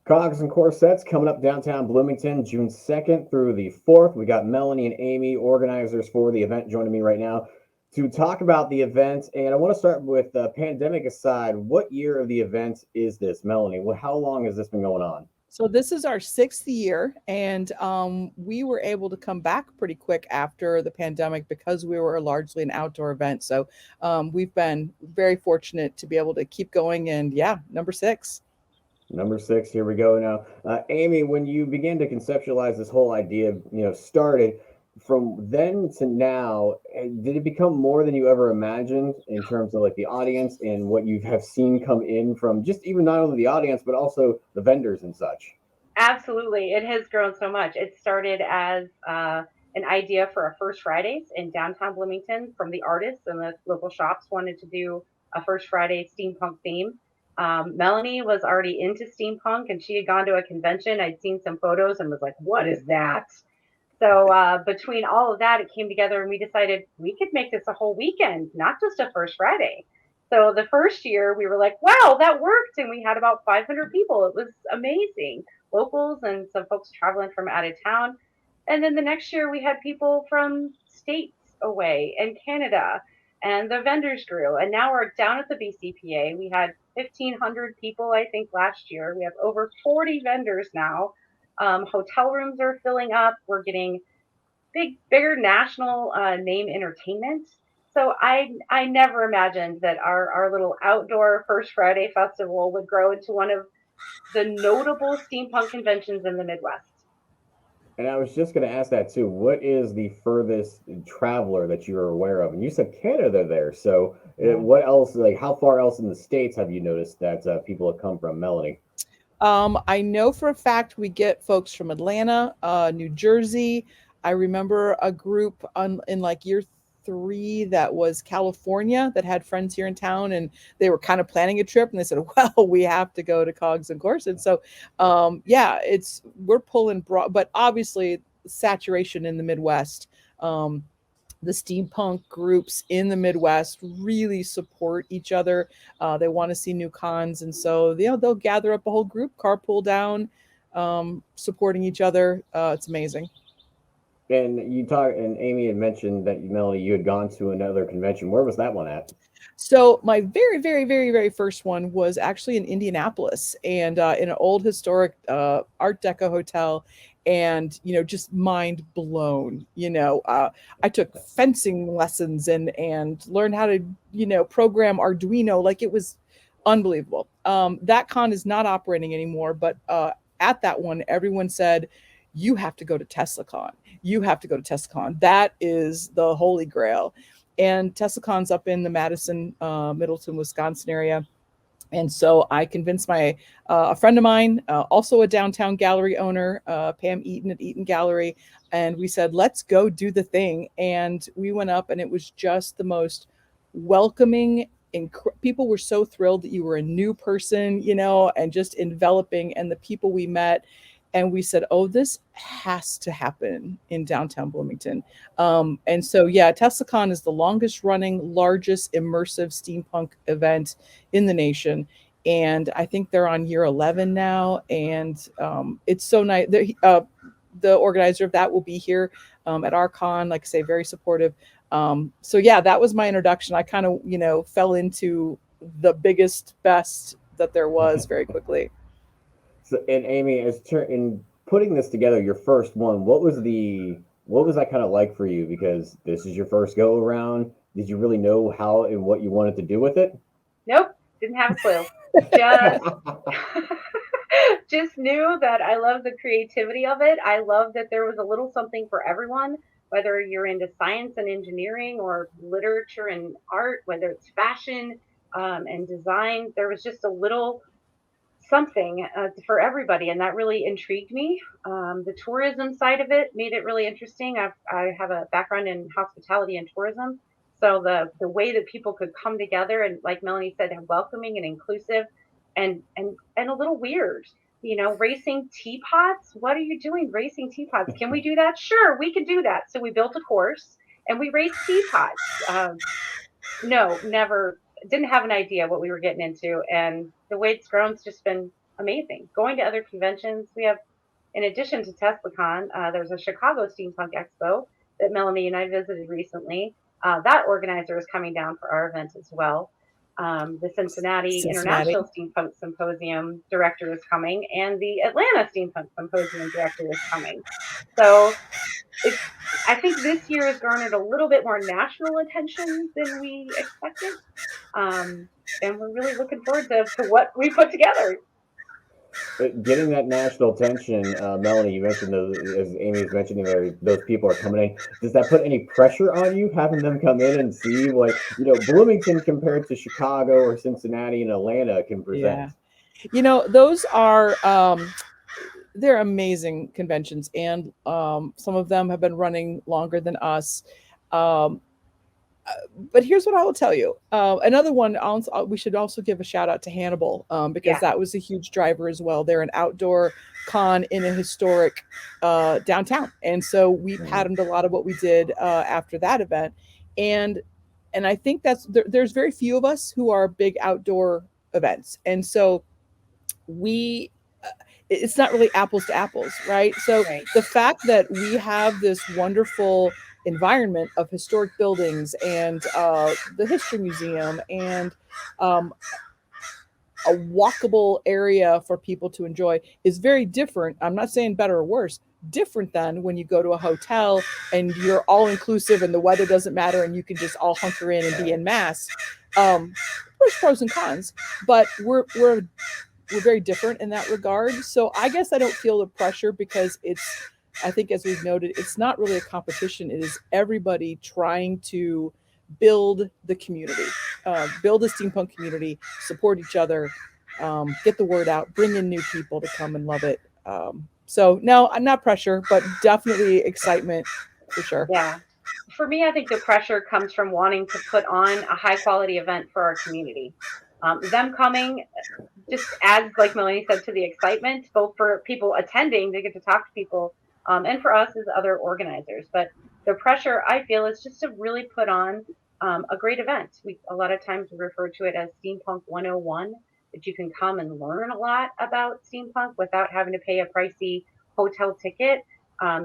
Cogs and Corsets coming up downtown Bloomington, June 2nd through the 4th. We got Melanie and Amy, organizers for the event, joining me right now to talk about the event. And I want to start with pandemic aside, what year of the event is this, Melanie? How long has this been going on? So this is our sixth year, and we were able to come back pretty quick after the pandemic because we were largely an outdoor event. So we've been very fortunate to be able to keep going. And yeah, number six. Number six, here we go now. Amy, when you began to conceptualize this whole idea, started from then to now, did it become more than you ever imagined in terms of like the audience and what you have seen come in from just even not only the audience, but also the vendors and such? Absolutely. It has grown so much. It started as an idea for a First Fridays in downtown Bloomington from the artists and the local shops wanted to do a First Friday steampunk theme. Melanie was already into steampunk and she had gone to a convention. I'd seen some photos and was like, what is that? So between all of that, it came together and we decided we could make this a whole weekend, not just a First Friday. So the first year we were like, wow, that worked. And we had about 500 people. It was amazing. Locals and some folks traveling from out of town. And then the next year we had people from states away and Canada and the vendors grew. And now we're down at the BCPA. We had 1,500 people, I think, last year. We have over 40 vendors now. Hotel rooms are filling up. We're getting bigger national name entertainment. So I never imagined that our little outdoor First Friday festival would grow into one of the notable steampunk conventions in the Midwest. And I was just going to ask that too. What is the furthest traveler that you're aware of? And you said Canada there. So Yeah. what else, like how far else in the States have you noticed that people have come from, Melanie? I know for a fact we get folks from Atlanta, New Jersey. I remember a group in like year three that was California that had friends here in town, and they were kind of planning a trip, and they said, "Well, we have to go to Cogs and Corsets." So, yeah, it's we're pulling broad, but obviously saturation in the Midwest. Um, the steampunk groups in the Midwest really support each other. They want to see new cons, and so they'll gather up a whole group, carpool down, supporting each other. It's amazing. And and Amy had mentioned that Melanie, you had gone to another convention. Where was that one at? So my very, very, very, very first one was actually in Indianapolis, and in an old historic Art Deco hotel, and just mind blown. I took fencing lessons and learned how to program Arduino. Like it was unbelievable. That con is not operating anymore, but at that one, everyone said, "You have to go to TeslaCon. You have to go to TeslaCon. That is the holy grail." And TeslaCon's up in the Madison, Middleton, Wisconsin area. And so I convinced a friend of mine, also a downtown gallery owner, Pam Eaton at Eaton Gallery, and we said, let's go do the thing. And we went up, and it was just the most welcoming. People were so thrilled that you were a new person, and just enveloping. And the people we met, and we said, oh, this has to happen in downtown Bloomington. And so, yeah, TeslaCon is the longest running, largest immersive steampunk event in the nation. And I think they're on year 11 now. And it's so nice. The organizer of that will be here at our con, like I say, very supportive. So, yeah, that was my introduction. I kind of, fell into the biggest, best that there was very quickly. So, and Amy, in putting this together, your first one, what was that kind of like for you? Because this is your first go around. Did you really know how and what you wanted to do with it? Nope, didn't have a clue. Just just knew that I love the creativity of it. I love that there was a little something for everyone, whether you're into science and engineering or literature and art, whether it's fashion and design. There was just a little something for everybody, and that really intrigued me. The tourism side of it made it really interesting. I have a background in hospitality and tourism, so the way that people could come together and, like Melanie said, welcoming and inclusive, and a little weird. Racing teapots. What are you doing racing teapots? Can we do that? Sure, we can do that. So we built a course and we raced teapots. No, never, didn't have an idea what we were getting into. And the way it's grown has just been amazing. Going to other conventions, we have, in addition to TeslaCon, there's a Chicago Steampunk Expo that Melanie and I visited recently. That organizer is coming down for our event as well. The Cincinnati International Steampunk Symposium director is coming, and the Atlanta Steampunk Symposium director is coming. So I think this year has garnered a little bit more national attention than we expected. And we're really looking forward to what we put together. Getting that national attention, Melanie, you mentioned those, as Amy's mentioning, those people are coming in. Does that put any pressure on you, having them come in and see, like, Bloomington compared to Chicago or Cincinnati and Atlanta can present? Yeah. Those are, they're amazing conventions, and some of them have been running longer than us. But here's what I will tell you. Another one, we should also give a shout out to Hannibal, because that was a huge driver as well. They're an outdoor con in a historic downtown. And so we patterned a lot of what we did after that event. And I think there's very few of us who are big outdoor events. And so it's not really apples to apples, right? So the fact that we have this wonderful environment of historic buildings and the history museum and a walkable area for people to enjoy is very different. I'm not saying better or worse, different than when you go to a hotel and you're all inclusive and the weather doesn't matter and you can just all hunker in and be en masse. There's pros and cons, but we're very different in that regard. So I guess I don't feel the pressure, because I think, as we've noted, it's not really a competition. It is everybody trying to build the community, build a steampunk community, support each other, get the word out, bring in new people to come and love it. So no, I'm not pressure, but definitely excitement for sure. Yeah. For me, I think the pressure comes from wanting to put on a high quality event for our community. Them coming just adds, like Melanie said, to the excitement, both for people attending, they get to talk to people, and for us as other organizers. But the pressure, I feel, is just to really put on a great event. A lot of times we refer to it as Steampunk 101, that you can come and learn a lot about steampunk without having to pay a pricey hotel ticket,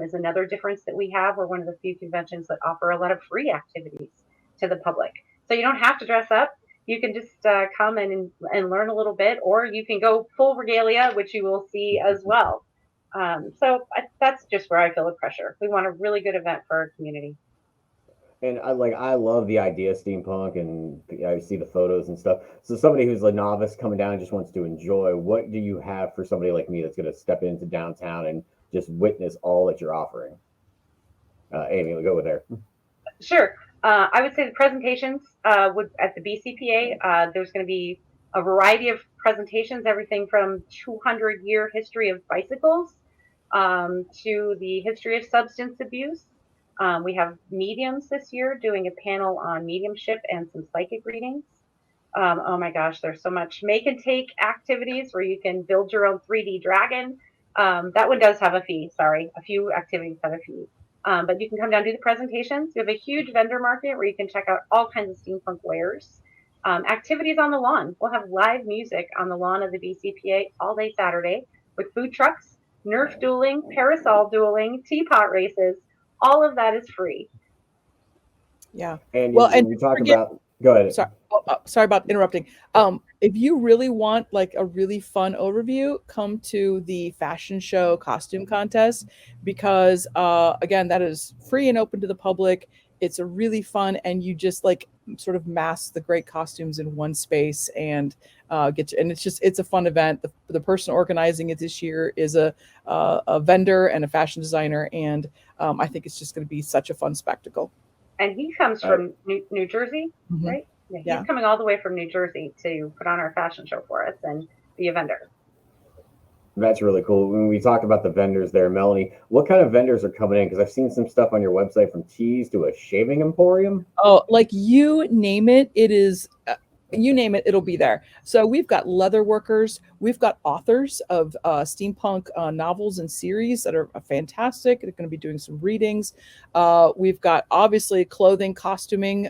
is another difference that we have. We're one of the few conventions that offer a lot of free activities to the public. So you don't have to dress up. You can just come and learn a little bit, or you can go full regalia, which you will see as well. So that's just where I feel the pressure. We want a really good event for our community. And I love the idea of steampunk, and I see the photos and stuff. So somebody who's a novice coming down and just wants to enjoy, what do you have for somebody like me that's going to step into downtown and just witness all that you're offering? Amy, we'll go with there. Sure. I would say the presentations at the BCPA, there's going to be a variety of presentations, everything from 200-year history of bicycles to the history of substance abuse. We have mediums this year doing a panel on mediumship and some psychic readings. Oh my gosh, there's so much make and take activities where you can build your own 3D dragon. That one does have a fee. Sorry, a few activities have a fee. But you can come down and do the presentations. We have a huge vendor market where you can check out all kinds of steampunk wares. Activities on the lawn. We'll have live music on the lawn of the BCPA all day Saturday with food trucks, Nerf dueling, parasol dueling, teapot races. All of that is free. Yeah. And we talk about. Go ahead. Sorry about interrupting. If you really want like a really fun overview, come to the fashion show costume contest, because again, that is free and open to the public. It's a really fun, and you just like sort of mass the great costumes in one space and it's a fun event. The person organizing it this year is a vendor and a fashion designer, and I think it's just going to be such a fun spectacle. And he comes from New Jersey, right? Yeah, he's coming all the way from New Jersey to put on our fashion show for us and be a vendor. That's really cool. When we talk about the vendors there, Melanie, what kind of vendors are coming in? Because I've seen some stuff on your website, from teas to a shaving emporium. Oh, like you name it, it is. You name it, it'll be there. So we've got leather workers, we've got authors of steampunk novels and series that are fantastic. They're going to be doing some readings. We've got obviously clothing, costuming.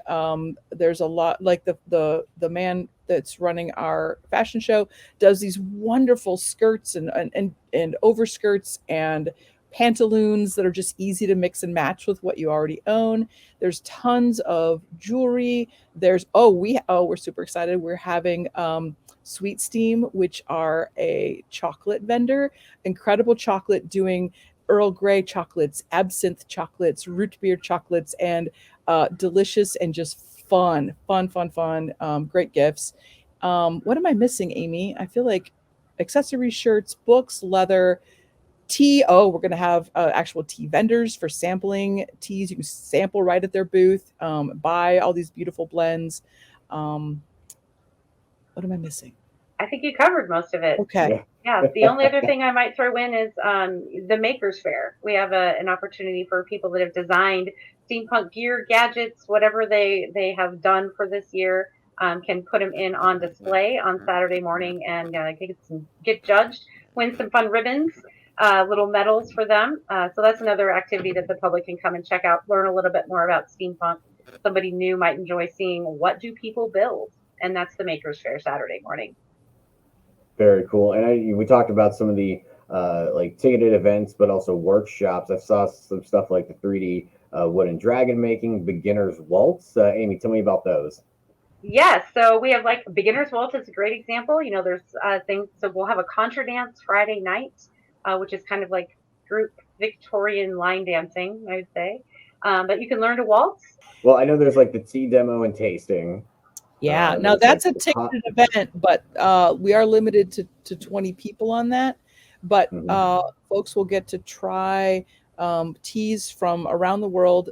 There's a lot, like the man that's running our fashion show, does these wonderful skirts and overskirts and pantaloons that are just easy to mix and match with what you already own. There's tons of jewelry. We're super excited. We're having Sweet Steam, which are a chocolate vendor, incredible chocolate, doing Earl Grey chocolates, absinthe chocolates, root beer chocolates, and delicious and just fun. Great gifts. What am I missing, Amy? I feel like accessories, shirts, books, leather, tea. Oh, we're going to have actual tea vendors for sampling teas. You can sample right at their booth, buy all these beautiful blends. What am I missing? I think you covered most of it. Okay. Yeah, the only other thing I might throw in is the Makers Fair. We have an opportunity for people that have designed steampunk gear, gadgets, whatever they have done for this year, can put them in on display on Saturday morning and get judged, win some fun ribbons, little medals for them. So that's another activity that the public can come and check out, learn a little bit more about steampunk. Somebody new might enjoy seeing what do people build, and that's the Makers Fair Saturday morning. Very cool. And we talked about some of the like ticketed events, but also workshops. I saw some stuff like the 3D wooden dragon making, beginner's waltz. Amy, tell me about those. Yes, so we have like beginner's waltz is a great example. You know, there's things. So we'll have a contra dance Friday night, which is kind of like group Victorian line dancing, I would say. But you can learn to waltz. Well, I know there's like the tea demo and tasting. Yeah, now that's a ticketed event, but we are limited to 20 people on that. But folks will get to try teas from around the world.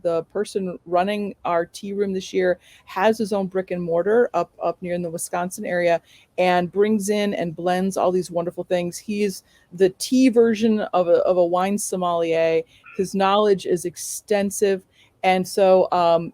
The person running our tea room this year has his own brick and mortar up near in the Wisconsin area, and brings in and blends all these wonderful things. He's the tea version of a wine sommelier. His knowledge is extensive. And so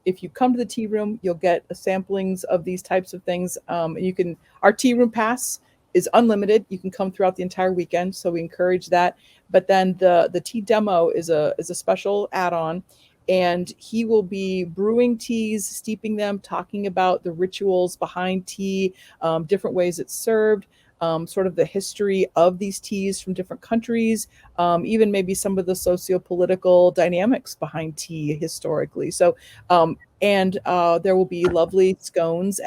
if you come to the tea room, you'll get samplings of these types of things. Our tea room pass is unlimited. You can come throughout the entire weekend. So we encourage that. But then the tea demo is a special add-on, and he will be brewing teas, steeping them, talking about the rituals behind tea, different ways it's served, sort of the history of these teas from different countries, even maybe some of the socio-political dynamics behind tea historically. So, there will be lovely scones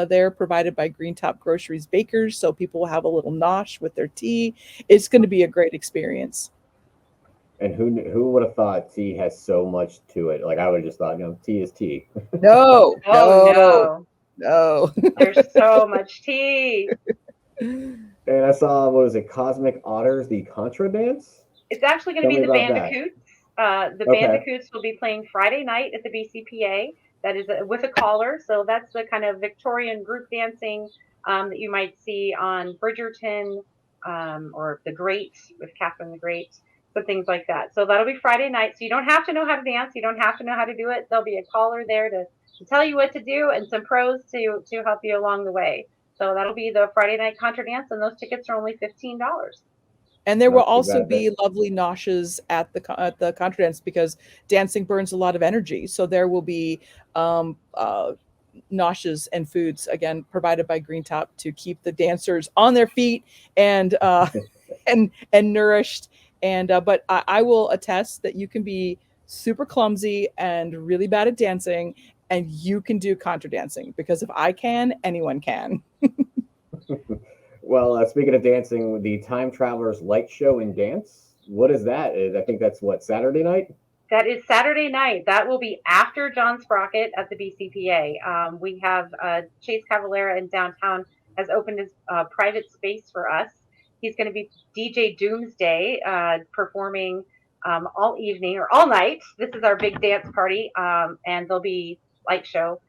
there provided by Green Top Groceries Bakers. So people will have a little nosh with their tea. It's going to be a great experience. And who would have thought tea has so much to it? Like I would have just thought, tea is tea. No. There's so much tea. And I saw, what was it, Cosmic Otters, the Contra Dance? It's actually going to be the Bandicoots. Bandicoots will be playing Friday night at the BCPA. That is with a caller. So that's the kind of Victorian group dancing that you might see on Bridgerton or The Great with Catherine the Great. So things like that. So that'll be Friday night. So you don't have to know how to dance. You don't have to know how to do it. There'll be a caller there to tell you what to do, and some pros to help you along the way. So that'll be the Friday night contra dance, and those tickets are only $15. And there will also be lovely noshes at the contra dance, because dancing burns a lot of energy. So there will be noshes and foods, again, provided by Green Top to keep the dancers on their feet and nourished. But I will attest that you can be super clumsy and really bad at dancing, and you can do contra dancing, because if I can, anyone can. Well, speaking of dancing, the Time Travelers Light Show and Dance, what is that? I think that's Saturday night? That is Saturday night. That will be after John Sprocket at the BCPA. We have Chase Cavalera in downtown has opened his private space for us. He's going to be DJ Doomsday performing all evening or all night. This is our big dance party, and there'll be light show.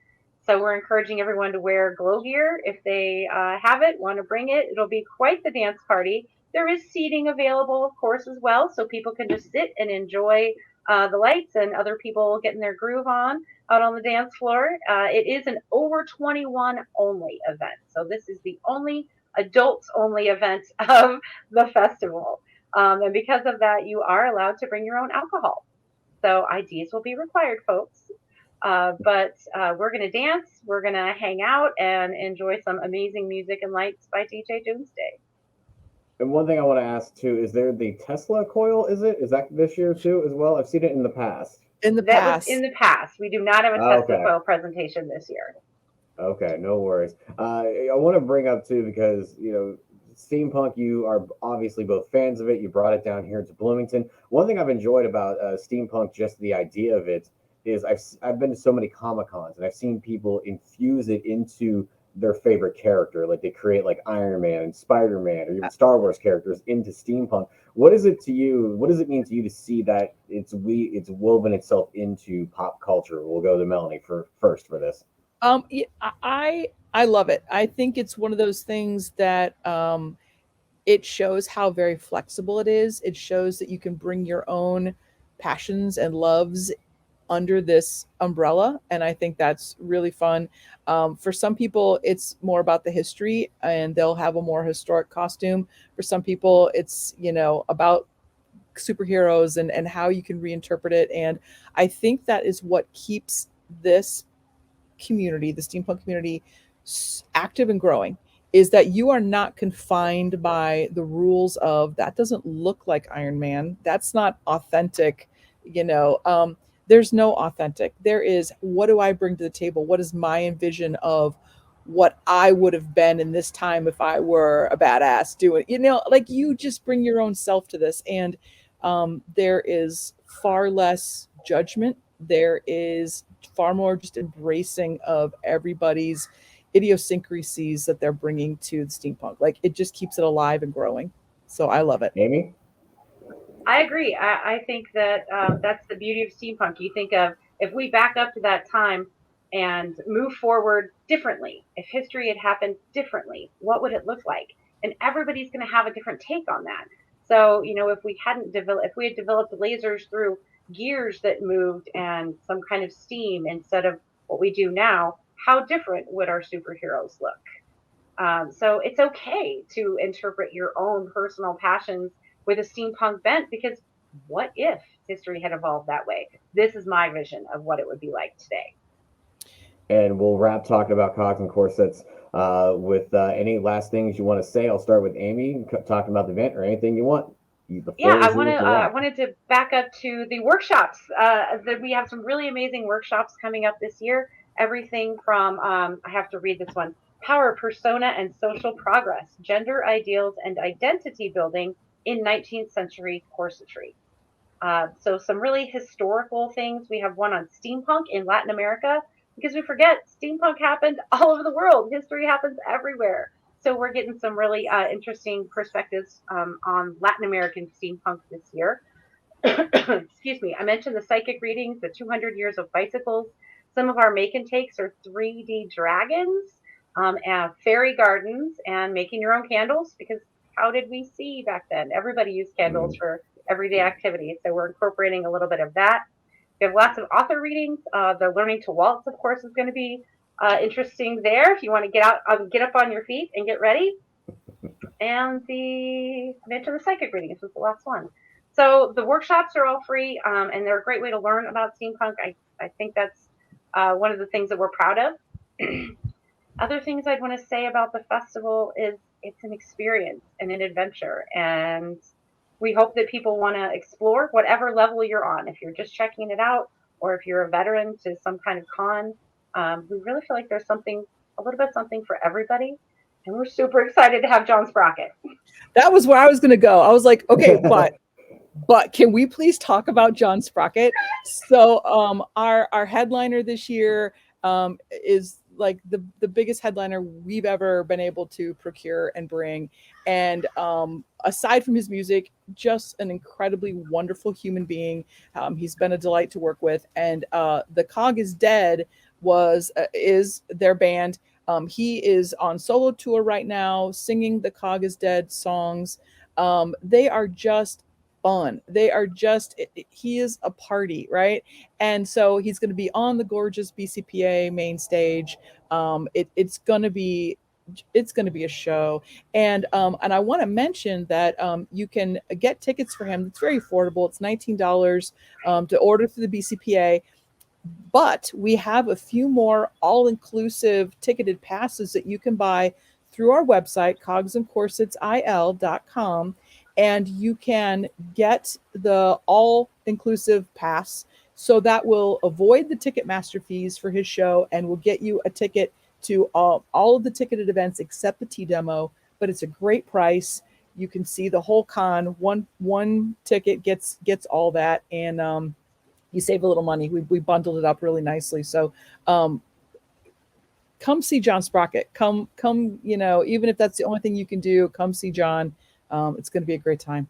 So we're encouraging everyone to wear glow gear if they have it, want to bring it. It'll be quite the dance party. There is seating available, of course, as well, so people can just sit and enjoy the lights and other people getting their groove on out on the dance floor. It is an over 21 only event. So this is the only adults only event of the festival. And because of that, you are allowed to bring your own alcohol. So IDs will be required, folks. But we're going to dance, we're going to hang out and enjoy some amazing music and lights by DJ Doomsday. And one thing I want to ask too, is there the Tesla coil? Is that this year too as well? I've seen it in the past. In the That past. was in the past. We do not have a Tesla Okay. coil presentation this year. Okay, no worries. I want to bring up too, because steampunk. You are obviously both fans of it. You brought it down here to Bloomington. One thing I've enjoyed about steampunk, just the idea of it, is I've been to so many Comic Cons and I've seen people infuse it into their favorite character. Like they create like Iron Man and Spider Man or even Star Wars characters into steampunk. What is it to you? What does it mean to you to see that it's woven itself into pop culture? We'll go to Melanie first for this. Yeah, I love it. I think it's one of those things that it shows how very flexible it is. It shows that you can bring your own passions and loves under this umbrella, and I think that's really fun. For some people, it's more about the history, and they'll have a more historic costume. For some people, it's about superheroes and how you can reinterpret it. And I think that is what keeps this community, the steampunk community, active and growing, is that you are not confined by the rules of that doesn't look like Iron Man. That's not authentic. There's no authentic. There is, what do I bring to the table? What is my envision of what I would have been in this time if I were a badass doing, like you just bring your own self to this. And there is far less judgment. There is far more just embracing of everybody's idiosyncrasies that they're bringing to the steampunk. Like it just keeps it alive and growing. So I love it. Amy? I agree. I think that that's the beauty of steampunk. You think of, if we back up to that time and move forward differently, if history had happened differently, what would it look like? And everybody's going to have a different take on that. So, if we had developed lasers through gears that moved and some kind of steam instead of what we do now, how different would our superheroes look? So it's okay to interpret your own personal passions with a steampunk bent, because what if history had evolved that way? This is my vision of what it would be like today. And we'll wrap talking about Cogs and Corsets with any last things you want to say. I'll start with Amy, talking about the event or anything you want. Yeah, I wanted to back up to the workshops. That we have some really amazing workshops coming up this year. Everything from, I have to read this one, Power, Persona, and Social Progress, Gender Ideals and Identity Building in 19th Century Corsetry. So some really historical things. We have one on steampunk in Latin America, because we forget steampunk happened all over the world. History happens everywhere. So we're getting some really interesting perspectives on Latin American steampunk this year. Excuse me. I mentioned the psychic readings, the 200 years of bicycles. Some of our make and takes are 3D dragons, and fairy gardens, and making your own candles, because how did we see back then? Everybody used candles for everyday activities. So we're incorporating a little bit of that. We have lots of author readings. The Learning to Waltz, of course, is going to be interesting there. If you want to get up on your feet and get ready. And I mentioned the psychic readings was the last one. So the workshops are all free, and they're a great way to learn about steampunk. I think that's one of the things that we're proud of. Other things I'd want to say about the festival is it's an experience and an adventure, and we hope that people want to explore whatever level you're on. If you're just checking it out, or if you're a veteran to some kind of con, we really feel like there's a little bit something for everybody, and we're super excited to have John Sprocket. That was where I was going to go. I was like, okay, but can we please talk about John Sprocket? So our headliner this year is like the biggest headliner we've ever been able to procure and bring. And aside from his music, just an incredibly wonderful human being. He's been a delight to work with. And the Cog is Dead is their band. He is on solo tour right now, singing the Cog is Dead songs. They are just fun. He is a party, right? And so he's going to be on the gorgeous BCPA main stage. It's going to be a show. And I want to mention that you can get tickets for him. It's very affordable. It's $19 to order through the BCPA. But we have a few more all-inclusive ticketed passes that you can buy through our website, cogsandcorsetsil.com, and you can get the all-inclusive pass. So that will avoid the Ticketmaster fees for his show and will get you a ticket to all of the ticketed events except the tea demo. But it's a great price. You can see the whole con. One ticket gets all that, and you save a little money. We bundled it up really nicely. So come see John Sprocket. Come, even if that's the only thing you can do, come see John. It's going to be a great time.